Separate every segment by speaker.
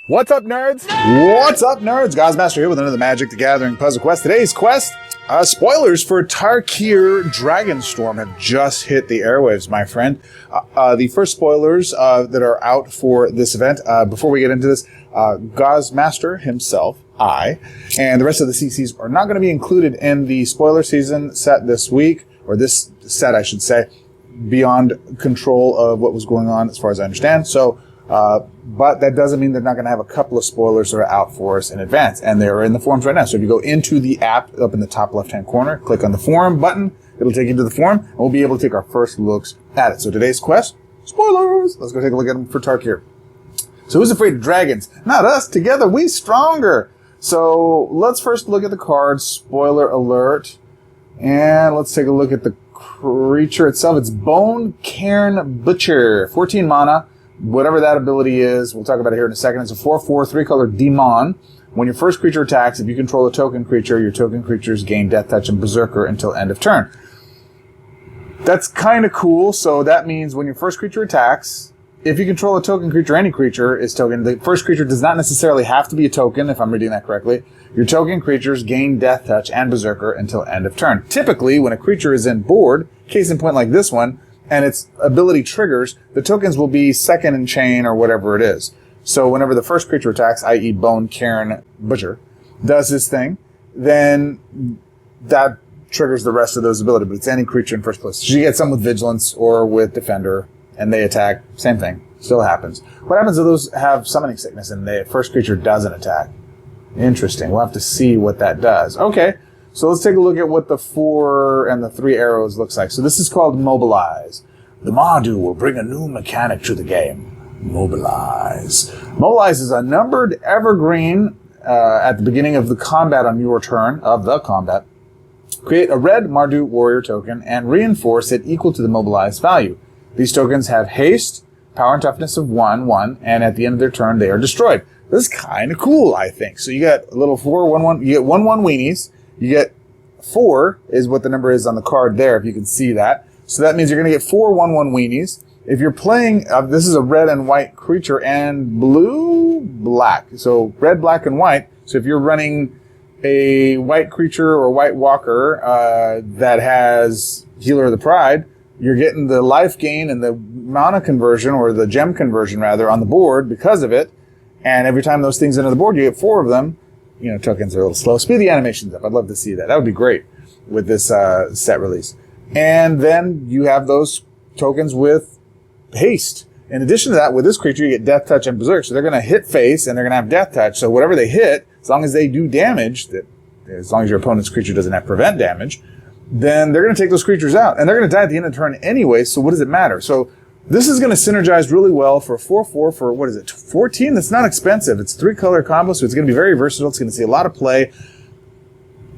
Speaker 1: What's up, nerds?
Speaker 2: What's up, nerds? Goz Master here with another Magic the Gathering puzzle quest. Today's quest, spoilers for Tarkir Dragonstorm have just hit the airwaves, my friend. The first spoilers that are out for this event, before we get into this, Goz Master himself, I, and the rest of the CCs are not going to be included in the spoiler season set this week, or this set, I should say, beyond control of what was going on as far as I understand. So, but that doesn't mean they're not going to have a couple of spoilers that are out for us in advance, and they're in the forums right now. So if you go into the app up in the top left-hand corner, click on the forum button, it'll take you to the forum, and we'll be able to take our first looks at it. So today's quest, spoilers! Let's go take a look at them for Tarkir. So who's afraid of dragons? Not us. Together, we stronger. So let's first look at the card, spoiler alert, and let's take a look at the creature itself. It's Bone-Cairn Butcher, 14 mana. Whatever that ability is, we'll talk about it here in a second. It's a 4/4, 3-color demon. When your first creature attacks, if you control a token creature, your token creatures gain Death Touch and Berserker until end of turn. That's kind of cool. So that means when your first creature attacks, if you control a token creature, any creature is token. The first creature does not necessarily have to be a token, if I'm reading that correctly. Your token creatures gain Death Touch and Berserker until end of turn. Typically, when a creature is in board, case in point like this one, and its ability triggers, the tokens will be second in chain or whatever it is. So whenever the first creature attacks, i.e. Bone-Cairn Butcher, does this thing, then that triggers the rest of those abilities. But it's any creature in first place. So you get some with Vigilance or with Defender, and they attack. Same thing. Still happens. What happens if those have Summoning Sickness and the first creature doesn't attack? Interesting. We'll have to see what that does. Okay. So let's take a look at what the 4 and the 3 arrows looks like. So this is called Mobilize. The Mardu will bring a new mechanic to the game. Mobilize. Mobilize is a numbered evergreen at the beginning of the combat on your turn, Create a red Mardu warrior token and reinforce it equal to the Mobilize value. These tokens have haste, power and toughness of 1/1, and at the end of their turn they are destroyed. This is kind of cool, I think. So you got a little 4/1/1. You get 1/1 weenies. You get 4 is what the number is on the card there, if you can see that. So that means you're going to get 4 1/1 weenies. If you're playing, this is a red and white creature and blue, black. So red, black, and white. So if you're running a white creature or white walker that has Healer of the Pride, you're getting the life gain and the mana conversion, or the gem conversion rather, on the board because of it. And every time those things enter the board, you get 4 of them. You know, tokens are a little slow. Speed the animations up. I'd love to see that. That would be great with this set release. And then you have those tokens with haste. In addition to that, with this creature, you get Death Touch and Berserk. So they're going to hit face, and they're going to have Death Touch. So whatever they hit, as long as they do damage, as long as your opponent's creature doesn't have prevent damage, then they're going to take those creatures out. And they're going to die at the end of the turn anyway, so what does it matter? So this is going to synergize really well for 4/4 for, what is it, 14? That's not expensive. It's 3-color combo, so it's going to be very versatile. It's going to see a lot of play.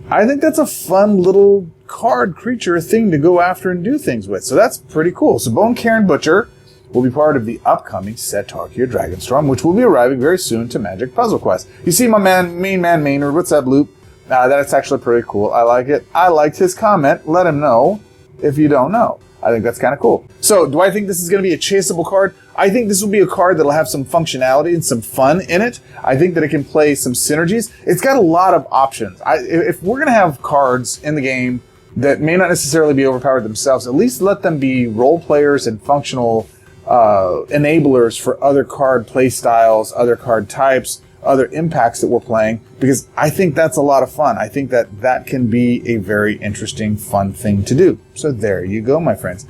Speaker 2: I think that's a fun little card creature thing to go after and do things with. So that's pretty cool. So Bone-Cairn Butcher will be part of the upcoming set Tarkir Dragonstorm, which will be arriving very soon to Magic Puzzle Quest. You see my main man Maynard. What's up, Loop? That's actually pretty cool. I like it. I liked his comment. Let him know if you don't know. I think that's kind of cool. So, do I think this is going to be a chaseable card? I think this will be a card that'll have some functionality and some fun in it. I think that it can play some synergies. It's got a lot of options. If we're going to have cards in the game that may not necessarily be overpowered themselves, at least let them be role players and functional enablers for other card play styles, other card types, other impacts that we're playing, because I think that's a lot of fun. I think that that can be a very interesting, fun thing to do. So there you go, my friends.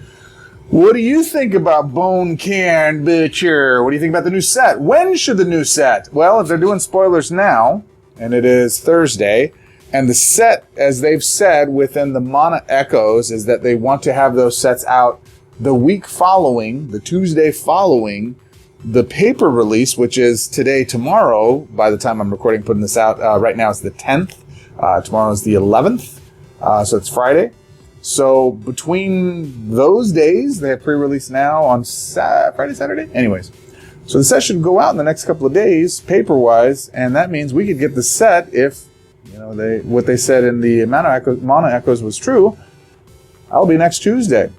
Speaker 2: What do you think about Bone-Cairn Butcher? What do you think about the new set? When should the new set? Well, if they're doing spoilers now, and it is Thursday, and the set, as they've said within the Mana Echoes, is that they want to have those sets out the week following, the Tuesday following the paper release, which is today, tomorrow, by the time I'm recording, putting this out. Right now it's the 10th. Tomorrow is the 11th. So it's Friday. So between those days, they have pre-release now on Friday, Saturday? Anyways. So the set should go out in the next couple of days, paper-wise, and that means we could get the set if, you know, what they said in the Mana Echoes was true. I'll be next Tuesday.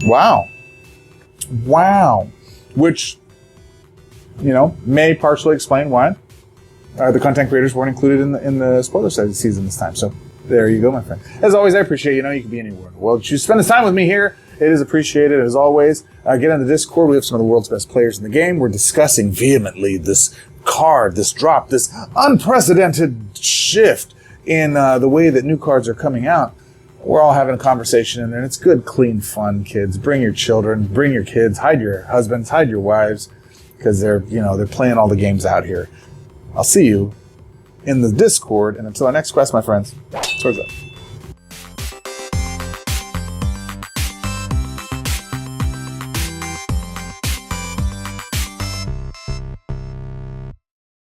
Speaker 2: Wow. Which may partially explain why the content creators weren't included in the spoiler season this time. So there you go, my friend. As always, I appreciate you can be anywhere in the world. Choose to spend this time with me here. It is appreciated, as always. Get on the Discord. We have some of the world's best players in the game. We're discussing vehemently this card, this drop, this unprecedented shift in the way that new cards are coming out. We're all having a conversation in there, and it's good, clean fun, kids. Bring your children, bring your kids, hide your husbands, hide your wives, because they're playing all the games out here. I'll see you in the Discord, and until our next quest, my friends, swords up.